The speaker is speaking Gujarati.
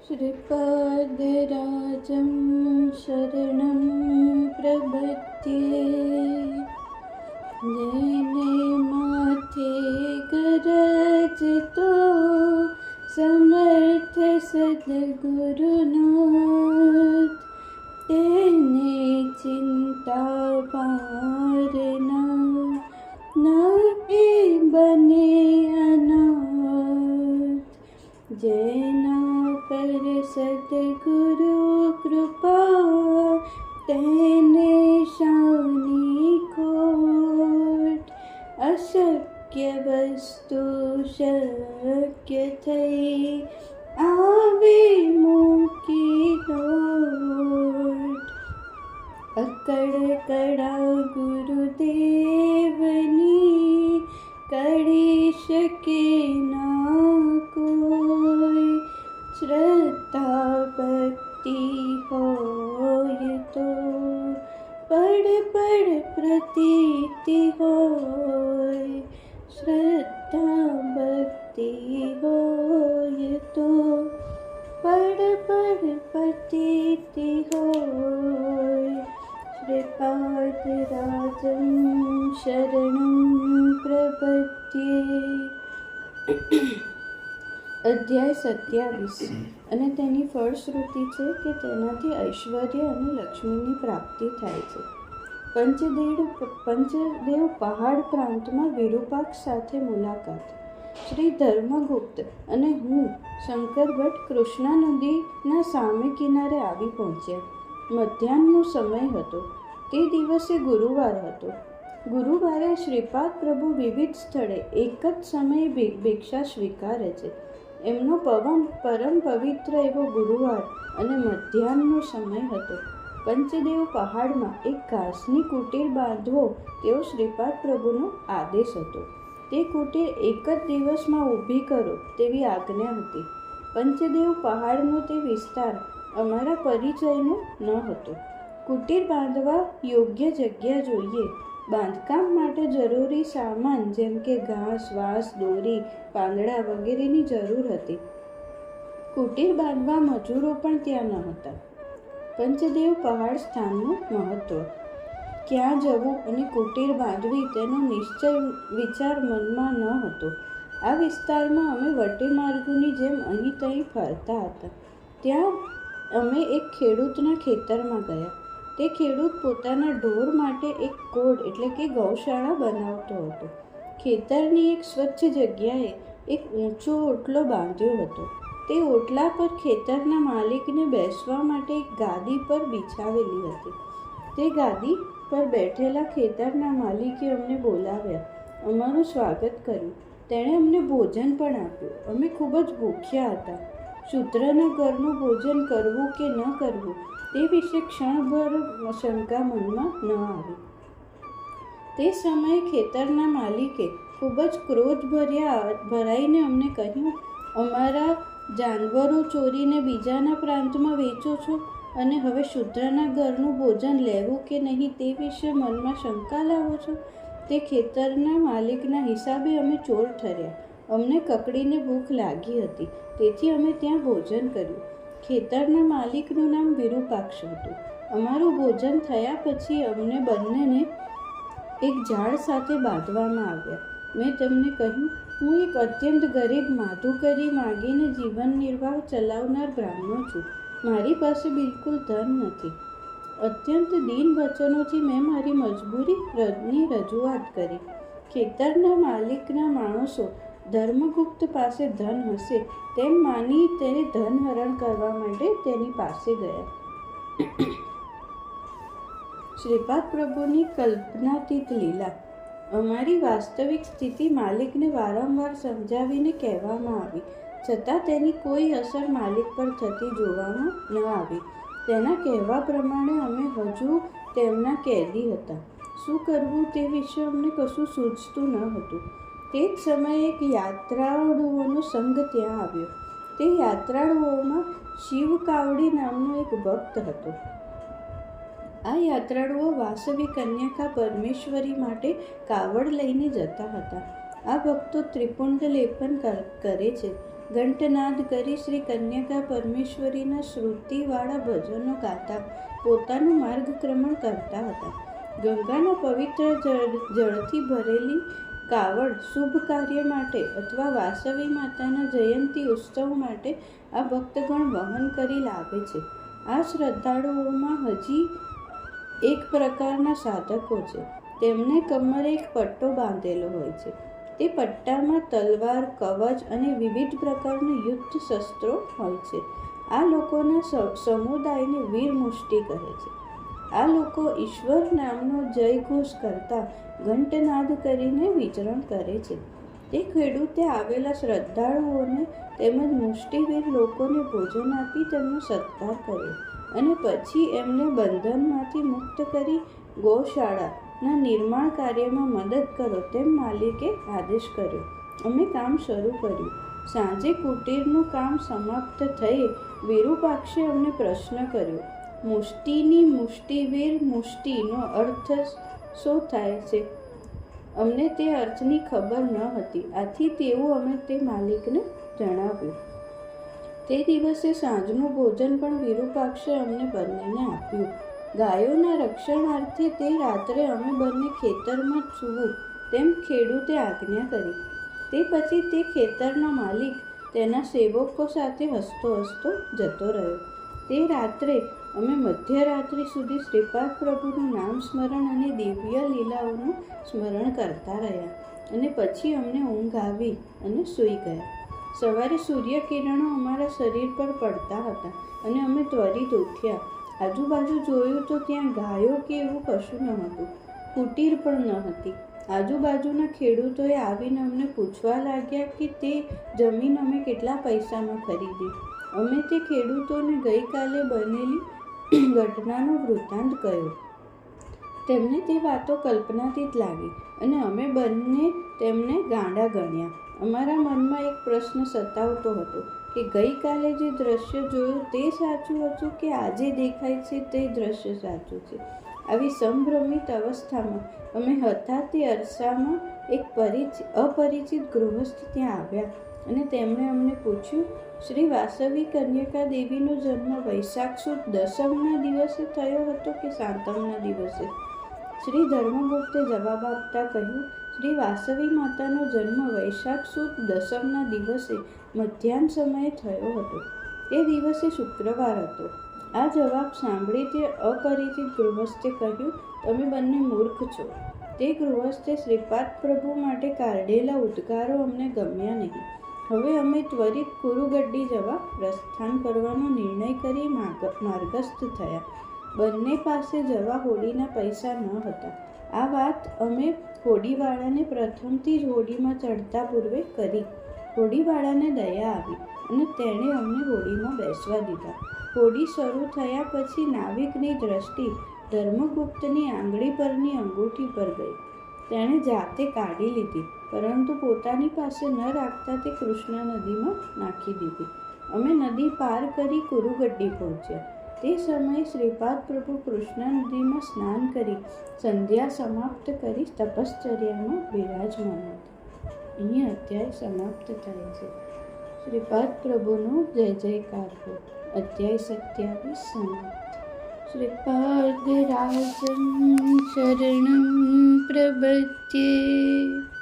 श्रीपादराजं शरणं प्रपद्ये। जेने माथे गरजतो समर्थ सद्गुरुनाथ, तेने चिंता पार न ए बने अनाथ। जेना पर सद्गुरु कृपा, तेने शानी खोट। अशक्य वस्तु शक्य थई, आवे मूकी लोट। अकड़ कड़ा गुरुदेवनी, कड़ी शके ना कोई। श्रद्धा भक्ति होय तो पड़ पड़ प्रतीति होय। श्रद्धा भक्ति होय तो पड़ पड़ प्रतीति होय। श्रीपादराजं शरणं प्रपद्ये। અધ્યાય 27 અને તેની ફળશ્રુતિ છે કે તેનાથી ઐશ્વર્ય અને લક્ષ્મીની પ્રાપ્તિ થાય છે. પંચદેવ પહાડ પ્રાંતમાં વિરૂપાક્ષ સાથે મુલાકાત. શ્રી ધર્મગુપ્ત અને હું શંકર ભટ્ટ કૃષ્ણા નદીના સામે કિનારે આવી પહોંચ્યા. મધ્યાહ્નનો સમય હતો. તે દિવસે ગુરુવાર હતો. ગુરુવારે શ્રીપાદ પ્રભુ વિવિધ સ્થળે એક જ સમયે ભિક્ષા સ્વીકારે છે. એમનો પરમ પવિત્ર એવો ગુરુવાર અને મધ્યાહ્નનો સમય હતો. પંચદેવ પહાડમાં એક ઘાસની કુટીર બાંધવો તેવો શ્રીપાદ પ્રભુનો આદેશ હતો. તે કુટીર એક જ દિવસમાં ઊભી કરો તેવી આજ્ઞા હતી. પંચદેવ પહાડનો તે વિસ્તાર અમારા પરિચયનો ન હતો. કુટીર બાંધવા યોગ્ય જગ્યા જોઈએ. બાંધકામ માટે જરૂરી સામાન જેમ કે ઘાસ, વાંસ, દોરી, પાંદડા વગેરેની જરૂર હતી. કુટીર બાંધવા મજૂરો પણ ત્યાં ન હતા. પંચદેવ પહાડ સ્થાનનું મહત્વ. ક્યાં જવું અને કુટીર બાંધવી તેનો નિશ્ચય વિચાર મનમાં ન હતો. આ વિસ્તારમાં અમે વટેમાર્ગોની જેમ અહીં ત્યાં ફરતા હતા. ત્યાં અમે એક ખેડૂતના ખેતરમાં ગયા. તે ખેડૂત પોતાના ઢોર માટે એક કોડ એટલે કે ગૌશાળા બનાવતો હતો. ખેતરની એક સ્વચ્છ જગ્યાએ એક ઊંચો ઓટલો બાંધ્યો હતો. તે ઓટલા પર ખેતરના માલિકને બેસવા માટે એક ગાદી પર બિછાવેલી હતી. તે ગાદી પર બેઠેલા ખેતરના માલિકે અમને બોલાવ્યા, અમારું સ્વાગત કર્યું. તેણે અમને ભોજન પણ આપ્યું. અમે ખૂબ જ ભૂખ્યા હતા. શૂદ્રના ઘરનું ભોજન કરવું કે ન કરવું તે વિશે ક્ષણભર શંકા મનમાં ન આવી. તે સમયે ખેતરના માલિકે ખૂબ જ ક્રોધ ભરાઈને અમને કહ્યું, અમારા જાનવરો ચોરીને બીજાના પ્રાંતમાં વેચો છો અને હવે શૂદ્રના ઘરનું ભોજન લેવું કે નહીં તે વિશે મનમાં શંકા લાવો છો. તે ખેતરના માલિકના હિસાબે અમે ચોર ઠર્યા. અમને કકડીને ભૂખ લાગી હતી, તેથી અમે ત્યાં ભોજન કર્યું. ખેતરના માલિકનું નામ વિરૂપાક્ષ હતું. અમારું ભોજન થયા પછી અમને બંનેને એક ઝાડ સાથે બાંધવામાં આવ્યા. મેં તેમને કહ્યું, હું એક અત્યંત ગરીબ માધુકરી માગીને જીવન નિર્વાહ ચલાવનાર બ્રાહ્મણ છું. મારી પાસે બિલકુલ ધન નથી. અત્યંત દીન વચનોથી મેં મારી મજબૂરીની રજૂઆત કરી. ખેતરના માલિકના માણસો ધર્મગુપ્ત પાસે ધન હશે તેમ માની તેને ધન હરણ કરવા માટે તેની પાસે ગયા. શ્રીપાદ પ્રભુની કલ્પનાતીત લીલા. અમારી વાસ્તવિક સ્થિતિ માલિકને વારંવાર સમજાવીને કહેવામાં આવી, છતાં તેની કોઈ અસર માલિક પર થતી જોવામાં ન આવી. તેના કહેવા પ્રમાણે અમે હજુ તેમના કેદી હતા. શું કરવું તે વિશે અમને કશું સૂચતું ન હતું. તે જ સમયે એક યાત્રાળુઓનો સંઘ ત્યાં આવ્યો. તે યાત્રાળુઓમાં શિવ કાવડી નામનો એક ભક્ત હતો. આ યાત્રાળુઓ વાસવી કન્યકા પરમેશ્વરી માટે કાવડ લઈને જતા હતા. આ ભક્તો ત્રિપુંડ લેપન કરે છે. ઘંટનાદ કરી શ્રી કન્યકા પરમેશ્વરીના શ્રુતિવાળા ભજનો ગાતા પોતાનું માર્ગક્રમણ કરતા હતા. ગંગાના પવિત્ર જળથી ભરેલી કાવડ શુભ કાર્ય માટે અથવા વાસવી માતાના જયંતી ઉત્સવ માટે આ ભક્તગણ વહન કરી લાવે છે. આ શ્રદ્ધાળુઓમાં હજી એક પ્રકારના સાધકો છે. તેમને કમરે એક પટ્ટો બાંધેલો હોય છે. તે પટ્ટામાં તલવાર, કવચ અને વિવિધ પ્રકારના યુદ્ધ શસ્ત્રો હોય છે. આ લોકોના સમુદાયને વીર મુષ્ટિ કહે છે. આ લોકો ઈશ્વર નામનો જયઘોષ કરતા ઘંટનાદ કરીને વિચરણ કરે છે. તે ખેડૂતે આવેલા શ્રદ્ધાળુઓને તેમજ મુષ્ટિવીર લોકોને ભોજન આપી તેમનો સત્કાર કર્યો અને પછી એમને બંધનમાંથી મુક્ત કરી ગૌશાળાના નિર્માણ કાર્યમાં મદદ કરો તેમ માલિકે આદેશ કર્યો. અમે કામ શરૂ કર્યું. સાંજે કુટીરનું કામ સમાપ્ત થઈ વિરૂપાક્ષે અમને પ્રશ્ન કર્યો, મુષ્ટિની મુષ્ટિવીર મુષ્ટિનો અર્થ શું થાય છે? અમને તે અર્થની ખબર ન હતી. આથી તેવું અમે તે માલિકને જણાવ્યું. તે દિવસે સાંજનું ભોજન પણ વિરૂપાક્ષે અમને બંનેને આપ્યું. ગાયોના રક્ષણાર્થે તે રાત્રે અમે બંને ખેતરમાં સૂવું તેમ ખેડૂતે આજ્ઞા કરી. તે પછી તે ખેતરનો માલિક તેના સેવકો સાથે હસતો હસતો જતો રહ્યો. તે રાત્રે અમે મધ્યરાત્રિ સુધી શ્રીપાદ પ્રભુનું નામ સ્મરણ અને દિવ્ય લીલાઓનું સ્મરણ કરતા રહ્યા અને પછી અમને ઊંઘ આવી અને સૂઈ ગયા. સવારે સૂર્યકિરણો અમારા શરીર પર પડતા હતા અને અમે ત્વરિત ઉઠ્યા. આજુબાજુ જોયું તો ત્યાં ગાયો કે એવું કશું ન હતું. કુટીર પણ ન હતી. આજુબાજુના ખેડૂતોએ આવીને અમને પૂછવા લાગ્યા કે તે જમીન અમે કેટલા પૈસામાં ખરીદી. અમે તે ખેડૂતોને ગઈકાલે બનેલી ઘટનાનો વૃત્તાંત કહ્યો. તેમને તે વાતો કલ્પનાતીત લાગી અને અમે બંને તેમને ગાંડા ગણ્યા. અમારા મનમાં એક પ્રશ્ન સતાવતો હતો કે ગઈકાલે જે દ્રશ્ય જોયું તે સાચું હતું કે આજે દેખાય છે તે દ્રશ્ય સાચું છે. આવી સંભ્રમિત અવસ્થામાં અમે હતા તે અરસામાં એક અપરિચિત ગૃહસ્થ ત્યાં આવ્યા અને તેમણે અમને પૂછ્યું, શ્રી વાસવી કન્યકા દેવીનો જન્મ વૈશાખ સુદ દસમના દિવસે થયો હતો કે સાતમના દિવસે? શ્રી ધર્મગુપ્તે જવાબ આપતા કહ્યું, શ્રી વાસવી માતાનો જન્મ વૈશાખ સુદ દસમના દિવસે મધ્યાહ્ન સમયે થયો હતો. તે દિવસે શુક્રવાર હતો. આ જવાબ સાંભળી તે અપરિચિત ગૃહસ્થે કહ્યું, તમે બંને મૂર્ખ છો. તે ગૃહસ્થે શ્રીપાદ પ્રભુ માટે કાઢેલા ઉદ્ગારો અમને ગમ્યા નહીં. હવે અમે ત્વરિત કુરુગડ્ડી જવા પ્રસ્થાન કરવાનો નિર્ણય કરી માર્ગસ્થ થયા. બંને પાસે જવા હોડીના પૈસા ન હતા. આ વાત અમે હોડીવાળાને પ્રથમથી જ હોડીમાં ચડતા પૂર્વે કરી. હોડીવાળાને દયા આવી અને તેણે અમને હોડીમાં બેસવા દીધા. હોડી શરૂ થયા પછી નાવિકની દ્રષ્ટિ ધર્મગુપ્તની આંગળી પરની અંગૂઠી પર ગઈ. તેણે જાતે કાઢી લીધી, પરંતુ પોતાની પાસે ન રાખતા તે કૃષ્ણા નદીમાં નાખી દીધી. અમે નદી પાર કરી કુરુગડ્ડી પહોંચ્યા. તે સમયે શ્રીપાદ પ્રભુ કૃષ્ણા નદીમાં સ્નાન કરી સંધ્યા સમાપ્ત કરી તપશ્ચર્યામાં બિરાજમાન હતા. અહીં અધ્યાય સમાપ્ત થાય છે. શ્રીપાદ પ્રભુનો જય જયકાર હો. અધ્યાય 27 સમાપ્ત. શ્રીપાદ રાજન શરણં પ્રપદ્યે.